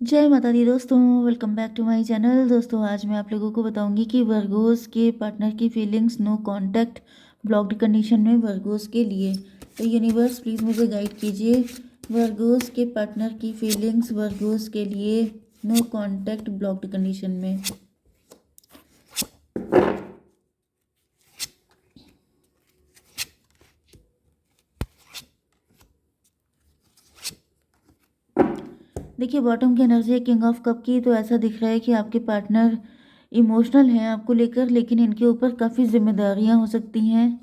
जय माता दी दोस्तों, welcome back to my channel. दोस्तों आज मैं आप लोगों को बताऊंगी कि वर्गोस के पार्टनर की feelings no contact blocked condition में वर्गोस के लिए। तो यूनिवर्स प्लीज़ मुझे गाइड कीजिए। वर्गोस के पार्टनर की फीलिंग्स वर्गोस के लिए नो कांटेक्ट ब्लॉक्ड कंडीशन में। देखिए बॉटम की एनर्जी है किंग ऑफ कप की। तो ऐसा दिख रहा है कि आपके पार्टनर इमोशनल हैं आपको लेकर, लेकिन इनके ऊपर काफ़ी जिम्मेदारियां हो सकती हैं।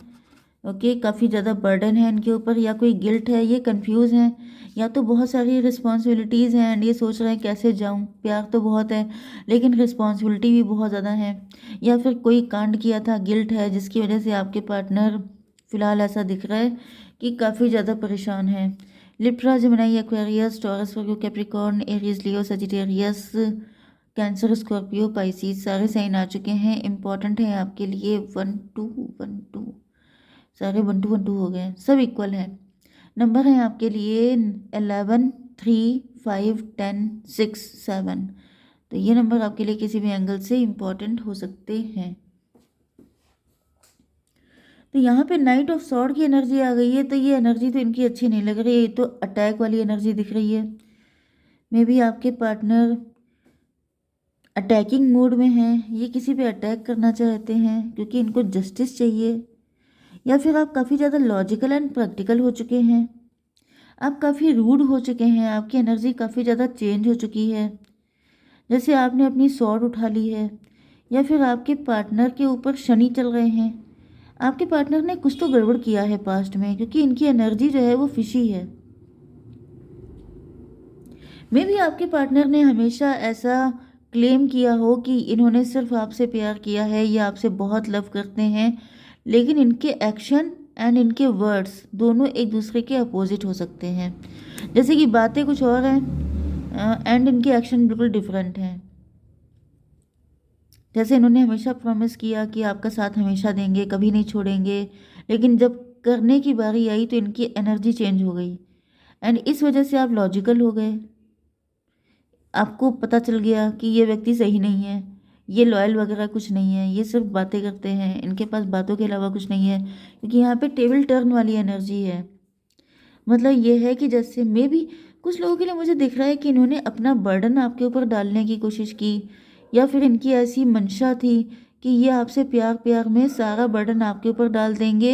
ओके, काफ़ी ज़्यादा बर्डन है इनके ऊपर, या कोई गिल्ट है, ये कंफ्यूज हैं, या तो बहुत सारी रिस्पॉन्सिबिलिटीज़ हैं एंड ये सोच रहे हैं कैसे जाऊं। प्यार तो बहुत है लेकिन रिस्पॉन्सिबिलिटी भी बहुत ज़्यादा है, या फिर कोई कांड किया था, गिल्ट है, जिसकी वजह से आपके पार्टनर फिलहाल ऐसा दिख रहा है कि काफ़ी ज़्यादा परेशान है। लिब्रा, जेमिनी, एक्वेरियस, टॉरस, वर्गो, कैप्रिकॉर्न, एरीज, लियो, सजिटेरियस, कैंसर, स्कॉर्पियो, पाइसिस सारे साइन आ चुके हैं। इंपॉर्टेंट है आपके लिए 1 2 1 2, सारे 1 2 1 2 हो गए, सब इक्वल है। नंबर है आपके लिए 11 3 5 10 6 7। तो ये नंबर आपके लिए किसी भी एंगल से इम्पॉर्टेंट हो सकते हैं। तो यहाँ पे नाइट ऑफ सॉर्ड की एनर्जी आ गई है, तो ये एनर्जी तो इनकी अच्छी नहीं लग रही है, ये तो अटैक वाली एनर्जी दिख रही है। मे बी आपके पार्टनर अटैकिंग मूड में हैं, ये किसी पे अटैक करना चाहते हैं क्योंकि इनको जस्टिस चाहिए। या फिर आप काफ़ी ज़्यादा लॉजिकल एंड प्रैक्टिकल हो चुके हैं, आप काफ़ी रूड हो चुके हैं, आपकी एनर्जी काफ़ी ज़्यादा चेंज हो चुकी है, जैसे आपने अपनी स्वॉर्ड उठा ली है। या फिर आपके पार्टनर के ऊपर शनि चल रहे हैं, आपके पार्टनर ने कुछ तो गड़बड़ किया है पास्ट में, क्योंकि इनकी एनर्जी जो है वो फिशी है। मे भी आपके पार्टनर ने हमेशा ऐसा क्लेम किया हो कि इन्होंने सिर्फ आपसे प्यार किया है या आपसे बहुत लव करते हैं, लेकिन इनके एक्शन एंड इनके वर्ड्स दोनों एक दूसरे के अपोजिट हो सकते हैं। जैसे कि बातें कुछ और हैं एंड इनके एक्शन बिल्कुल डिफरेंट हैं। जैसे इन्होंने हमेशा प्रॉमिस किया कि आपका साथ हमेशा देंगे, कभी नहीं छोड़ेंगे, लेकिन जब करने की बारी आई तो इनकी एनर्जी चेंज हो गई एंड इस वजह से आप लॉजिकल हो गए। आपको पता चल गया कि ये व्यक्ति सही नहीं है, ये लॉयल वगैरह कुछ नहीं है, ये सिर्फ बातें करते हैं, इनके पास बातों के अलावा कुछ नहीं है। क्योंकि यहाँ पे टेबल टर्न वाली एनर्जी है। मतलब ये है कि जैसे मे भी कुछ लोगों के लिए मुझे दिख रहा है कि इन्होंने अपना बर्डन आपके ऊपर डालने की कोशिश की, या फिर इनकी ऐसी मंशा थी कि ये आपसे प्यार प्यार में सारा बर्डन आपके ऊपर डाल देंगे।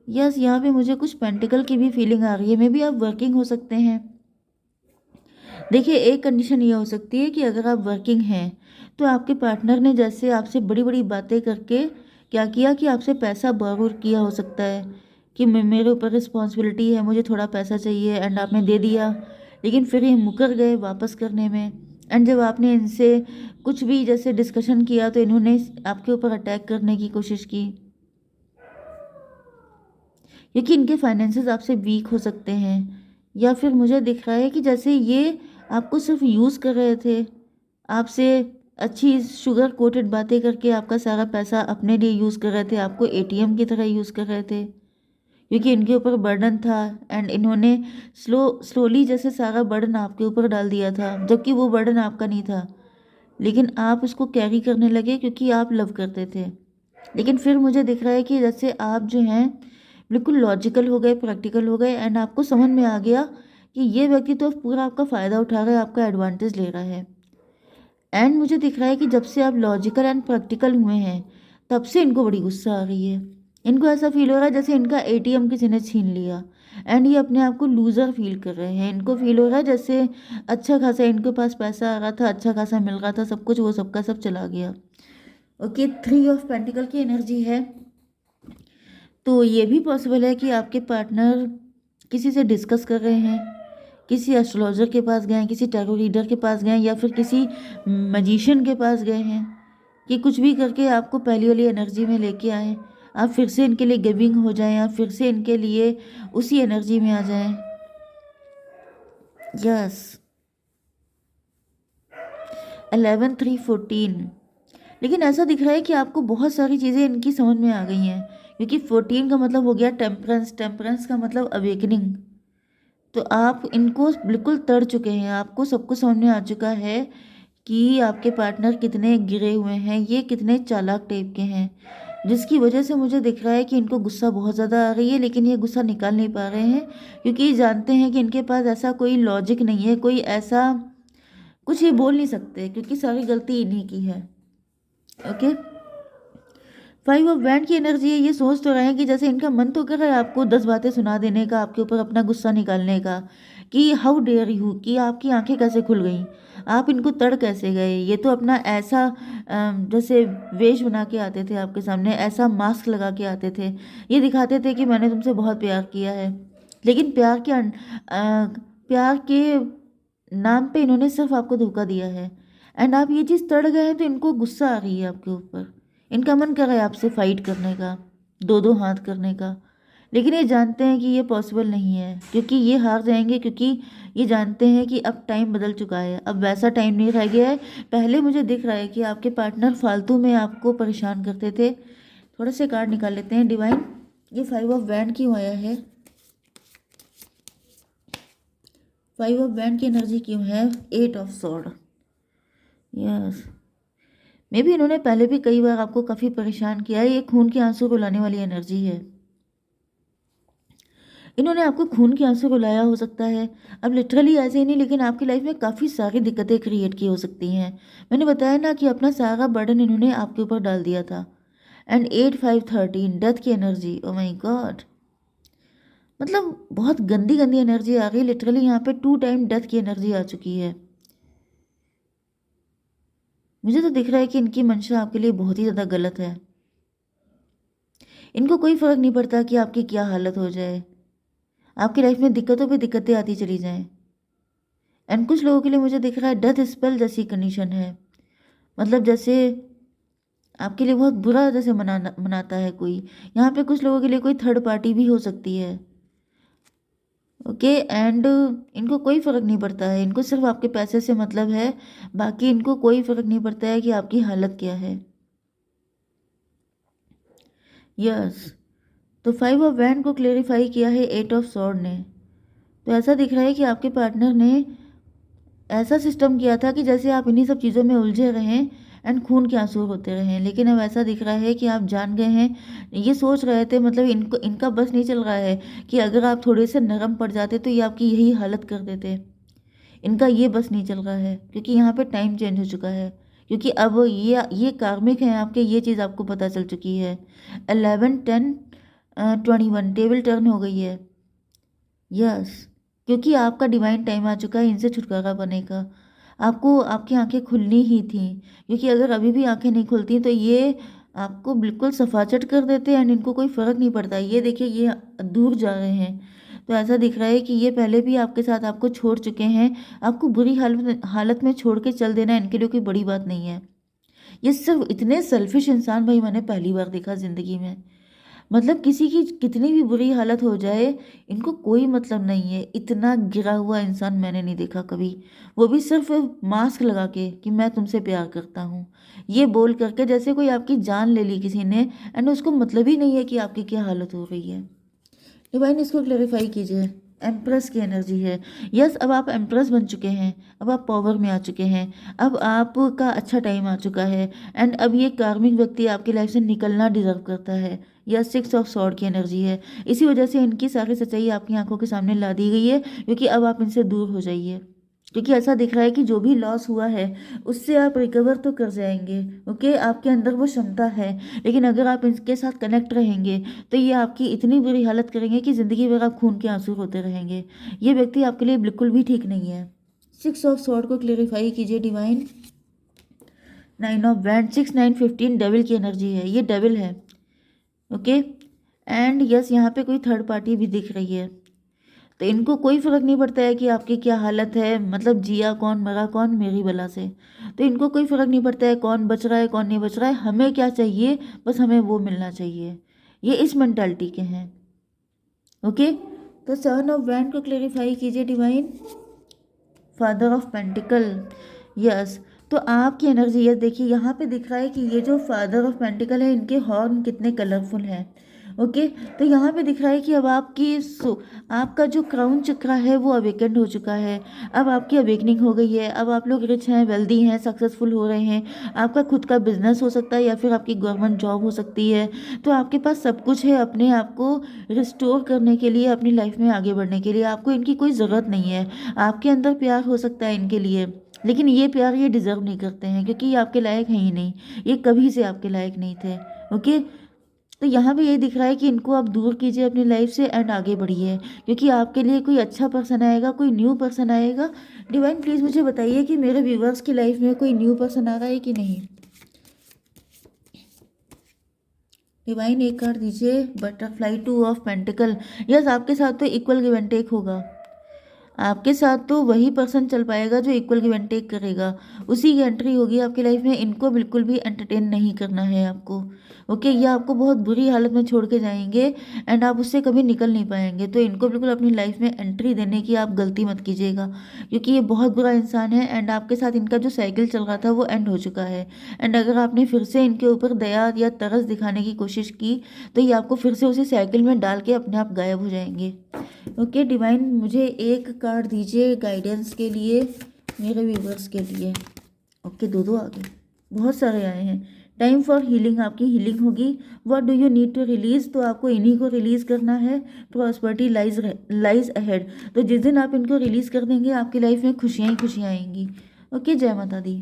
यस, यहाँ पे मुझे कुछ पेंटिकल की भी फीलिंग आ रही है। मे बी आप वर्किंग हो सकते हैं। देखिए एक कंडीशन ये हो सकती है कि अगर आप वर्किंग हैं तो आपके पार्टनर ने जैसे आपसे बड़ी बड़ी बातें करके क्या किया कि आपसे पैसा बोरो किया हो सकता है कि मेरे ऊपर रिस्पॉन्सिबिलिटी है, मुझे थोड़ा पैसा चाहिए, एंड आपने दे दिया, लेकिन फिर ये मुकर गए वापस करने में। एंड जब आपने इनसे कुछ भी जैसे डिस्कशन किया तो इन्होंने आपके ऊपर अटैक करने की कोशिश की, क्योंकि इनके फाइनेंसेस आपसे वीक हो सकते हैं। या फिर मुझे दिख रहा है कि जैसे ये आपको सिर्फ यूज़ कर रहे थे, आपसे अच्छी शुगर कोटेड बातें करके आपका सारा पैसा अपने लिए यूज़ कर रहे थे, आपको एटीएम की तरह यूज़ कर रहे थे, क्योंकि इनके ऊपर बर्डन था एंड इन्होंने स्लोली जैसे सारा बर्डन आपके ऊपर डाल दिया था, जबकि वो बर्डन आपका नहीं था, लेकिन आप उसको कैरी करने लगे क्योंकि आप लव करते थे। लेकिन फिर मुझे दिख रहा है कि जैसे आप जो हैं बिल्कुल लॉजिकल हो गए, प्रैक्टिकल हो गए, एंड आपको समझ में आ गया कि ये व्यक्ति तो पूरा आपका फ़ायदा उठा रहा है, आपका एडवांटेज ले रहा है। एंड मुझे दिख रहा है कि जब से आप लॉजिकल एंड प्रैक्टिकल हुए हैं तब से इनको बड़ी गुस्सा आ रही है। इनको ऐसा फील हो रहा है जैसे इनका एटीएम किसी ने छीन लिया, एंड ये अपने आप को लूज़र फील कर रहे हैं। इनको फील हो रहा है जैसे अच्छा खासा इनके पास पैसा आ रहा था, अच्छा खासा मिल रहा था, सब कुछ वो सबका सब चला गया। ओके, 3 ऑफ पेंटिकल की एनर्जी है। तो ये भी पॉसिबल है कि आपके पार्टनर किसी से डिस्कस कर रहे हैं, किसी एस्ट्रोलॉजर के पास गए हैं, किसी टैरो रीडर के पास गए हैं, या फिर किसी मजिशियन के पास गए हैं, कि कुछ भी करके आपको पहली वाली एनर्जी में लेके आए, आप फिर से इनके लिए गिविंग हो जाएं, आप फिर से इनके लिए उसी एनर्जी में आ जाएं। यस, 11 3 14। लेकिन ऐसा दिख रहा है कि आपको बहुत सारी चीज़ें इनकी समझ में आ गई हैं, क्योंकि 14 का मतलब हो गया टेम्परेंस, टेम्परेंस का मतलब अवेकनिंग। तो आप इनको बिल्कुल तड़ चुके हैं, आपको सब कुछ समझ में आ चुका है कि आपके पार्टनर कितने गिरे हुए हैं, ये कितने चालाक टाइप के हैं, जिसकी वजह से मुझे दिख रहा है कि इनको गुस्सा बहुत ज़्यादा आ रही है, लेकिन ये गुस्सा निकाल नहीं पा रहे हैं क्योंकि ये जानते हैं कि इनके पास ऐसा कोई लॉजिक नहीं है, कोई ऐसा कुछ ये बोल नहीं सकते क्योंकि सारी गलती इन्हीं की है। ओके, 5 ऑफ वैंड की एनर्जी है, ये सोच तो रहे हैं कि जैसे इनका मन तो कर रहा है आपको 10 बातें सुना देने का, आपके ऊपर अपना गुस्सा निकालने का कि हाउ डेयर यू, कि आपकी आंखें कैसे खुल गई, आप इनको तड़ कैसे गए, ये तो अपना ऐसा जैसे वेश बना के आते थे आपके सामने, ऐसा मास्क लगा के आते थे, ये दिखाते थे कि मैंने तुमसे बहुत प्यार किया है, लेकिन प्यार के नाम पे इन्होंने सिर्फ आपको धोखा दिया है। एंड आप ये चीज़ तड़ गए हैं तो इनको गुस्सा आ रही है आपके ऊपर, इनका मन कर रहा है आपसे फाइट करने का, दो दो हाथ करने का, लेकिन ये जानते हैं कि ये पॉसिबल नहीं है क्योंकि ये हार जाएंगे, क्योंकि ये जानते हैं कि अब टाइम बदल चुका है, अब वैसा टाइम नहीं रह गया है। पहले मुझे दिख रहा है कि आपके पार्टनर फालतू में आपको परेशान करते थे। थोड़े से कार्ड निकाल लेते हैं डिवाइन, ये 5 ऑफ वैंड क्यों आया है, 5 ऑफ वैंड की एनर्जी क्यों है, 8 of sword. Yes, may be इन्होंने पहले भी कई बार आपको काफ़ी परेशान किया है, ये खून के आंसू रुलाने वाली एनर्जी है, इन्होंने आपको खून के आंसू रुलाया हो सकता है। अब लिटरली ऐसे ही नहीं, लेकिन आपकी लाइफ में काफ़ी सारी दिक्कतें क्रिएट की हो सकती हैं। मैंने बताया ना कि अपना सारा बर्डन इन्होंने आपके ऊपर डाल दिया था। एंड 8 5 13 डेथ की एनर्जी, ओ माई गॉड, मतलब बहुत गंदी गंदी एनर्जी आ गई, लिटरली यहाँ पे 2 टाइम डेथ की एनर्जी आ चुकी है। मुझे तो दिख रहा है कि इनकी मंशा आपके लिए बहुत ही ज़्यादा गलत है, इनको कोई फ़र्क नहीं पड़ता कि आपकी क्या हालत हो जाए, आपकी लाइफ में दिक्कतों पे दिक्कतें आती चली जाएं। एंड कुछ लोगों के लिए मुझे दिख रहा है डेथ स्पेल जैसी कंडीशन है, मतलब जैसे आपके लिए बहुत बुरा जैसे मनाता है कोई, यहाँ पे कुछ लोगों के लिए कोई थर्ड पार्टी भी हो सकती है। ओके, एंड इनको कोई फ़र्क नहीं पड़ता है, इनको सिर्फ आपके पैसे से मतलब है, बाकी इनको कोई फ़र्क नहीं पड़ता है कि आपकी हालत क्या है। यस, तो 5 ऑफ वैंड को क्लेरिफाई किया है 8 ऑफ सॉर्ड ने। तो ऐसा दिख रहा है कि आपके पार्टनर ने ऐसा सिस्टम किया था कि जैसे आप इन्हीं सब चीज़ों में उलझे रहें एंड खून के आंसू होते रहें, लेकिन अब ऐसा दिख रहा है कि आप जान गए हैं, ये सोच रहे थे, मतलब इनको इनका बस नहीं चल रहा है कि अगर आप थोड़े से नरम पड़ जाते तो ये आपकी यही हालत कर देते, इनका ये बस नहीं चल रहा है क्योंकि यहाँ पे टाइम चेंज हो चुका है, क्योंकि अब ये कार्मिक हैं आपके, ये चीज़ आपको पता चल चुकी है। 11 10 21 टेबल टर्न हो गई है। यस, क्योंकि आपका डिवाइन टाइम आ चुका है इनसे छुटकारा पाने का, आपको आपकी आंखें खुलनी ही थी, क्योंकि अगर अभी भी आंखें नहीं खुलती तो ये आपको बिल्कुल सफाचट कर देते हैं एंड इनको कोई फ़र्क नहीं पड़ता। ये देखिए, ये दूर जा रहे हैं, तो ऐसा दिख रहा है कि ये पहले भी आपके साथ आपको छोड़ चुके हैं, आपको बुरी हालत में छोड़ के चल देना इनके लिए कोई बड़ी बात नहीं है। ये सिर्फ इतने सेल्फिश इंसान भाई मैंने पहली बार देखा ज़िंदगी में, मतलब किसी की कितनी भी बुरी हालत हो जाए इनको कोई मतलब नहीं है, इतना गिरा हुआ इंसान मैंने नहीं देखा कभी, वो भी सिर्फ मास्क लगा के कि मैं तुमसे प्यार करता हूँ, ये बोल करके जैसे कोई आपकी जान ले ली किसी ने, एंड उसको मतलब ही नहीं है कि आपकी क्या हालत हो रही है। डिवाइन इसको क्लेरिफाई कीजिए। एम्प्रेस की एनर्जी है। यस, अब आप एम्प्रेस बन चुके हैं, अब आप पावर में आ चुके हैं, अब आपका अच्छा टाइम आ चुका है, एंड अब ये कार्मिक व्यक्ति आपकी लाइफ से निकलना डिजर्व करता है। यह 6 ऑफ सॉर्ड की एनर्जी है, इसी वजह से इनकी सारी सच्चाई आपकी आंखों के सामने ला दी गई है, क्योंकि अब आप इनसे दूर हो जाइए, क्योंकि ऐसा दिख रहा है कि जो भी लॉस हुआ है उससे आप रिकवर तो कर जाएंगे। ओके, आपके अंदर वो क्षमता है, लेकिन अगर आप इनके साथ कनेक्ट रहेंगे तो ये आपकी इतनी बुरी हालत करेंगे कि ज़िंदगी भर आप खून के आंसू होते रहेंगे। ये व्यक्ति आपके लिए बिल्कुल भी ठीक नहीं है। 6 ऑफ सॉर्ड को क्लेरिफाई कीजिए डिवाइन। 9 ऑफ वैंड, 6 9 15 डेविल की एनर्जी है, ये डेविल है। ओके, एंड यस, यहाँ पे कोई थर्ड पार्टी भी दिख रही है, तो इनको कोई फ़र्क नहीं पड़ता है कि आपकी क्या हालत है, मतलब जिया कौन मरा कौन मेरी बला से, तो इनको कोई फ़र्क नहीं पड़ता है कौन बच रहा है कौन नहीं बच रहा है, हमें क्या चाहिए, बस हमें वो मिलना चाहिए, ये इस मेंटालिटी के हैं। ओके, तो 7 ऑफ वैंड को क्लेरिफाई कीजिए divine. Father of pentacle, yes, तो आपकी एनर्जी, यस देखिए यहाँ पे दिख रहा है कि ये जो फादर ऑफ पेंटिकल है इनके हॉर्न कितने कलरफुल हैं, ओके, तो यहाँ पे दिख रहा है कि अब आपका जो क्राउन चक्रा है वो अवेकेंड हो चुका है। अब आपकी अवेकनिंग हो गई है। अब आप लोग रिच हैं, वेल्दी हैं, सक्सेसफुल हो रहे हैं। आपका खुद का बिजनेस हो सकता है या फिर आपकी गवर्नमेंट जॉब हो सकती है। तो आपके पास सब कुछ है अपने आप को रिस्टोर करने के लिए, अपनी लाइफ में आगे बढ़ने के लिए। आपको इनकी कोई ज़रूरत नहीं है। आपके अंदर प्यार हो सकता है इनके लिए, लेकिन ये प्यार ये डिज़र्व नहीं करते हैं, क्योंकि ये आपके लायक हैं ही नहीं। ये कभी से आपके लायक नहीं थे। ओके, तो यहाँ पे ये दिख रहा है कि इनको आप दूर कीजिए अपनी लाइफ से एंड आगे बढ़िए, क्योंकि आपके लिए कोई अच्छा पर्सन आएगा, कोई न्यू पर्सन आएगा। डिवाइन प्लीज़ मुझे बताइए कि मेरे व्यूवर्स की लाइफ में कोई न्यू पर्सन आ रहा है कि नहीं। डिवाइन एक कार्ड दीजिए, बटरफ्लाई, 2 ऑफ पेंटिकल। यस, आपके साथ तो इक्वल गिव एंड टेक होगा। आपके साथ तो वही पर्सन चल पाएगा जो इक्वल गिव एंड टेक करेगा, उसी की एंट्री होगी आपकी लाइफ में। इनको बिल्कुल भी एंटरटेन नहीं करना है आपको। ओके, ये आपको बहुत बुरी हालत में छोड़ के जाएंगे एंड आप उससे कभी निकल नहीं पाएंगे। तो इनको बिल्कुल अपनी लाइफ में एंट्री देने की आप गलती मत कीजिएगा, क्योंकि ये बहुत बुरा इंसान है एंड आपके साथ इनका जो साइकिल चल रहा था वो एंड हो चुका है। एंड अगर आपने फिर से इनके ऊपर दया या तरस दिखाने की कोशिश की तो ये आपको फिर से उसी साइकिल में डाल के अपने आप गायब हो जाएंगे। ओके डिवाइन, मुझे एक कार्ड दीजिए गाइडेंस के लिए, मेरे व्यूवर्स के लिए। ओके, दो आ गए, बहुत सारे आए हैं। टाइम फॉर हीलिंग, आपकी हीलिंग होगी। What do you need to release, तो आपको इन्हीं को रिलीज करना है। प्रॉस्पेरिटी लाइज अहेड, तो जिस दिन आप इनको रिलीज कर देंगे आपकी लाइफ में खुशियाँ ही खुशियाँ आएंगी। ओके, जय माता दी।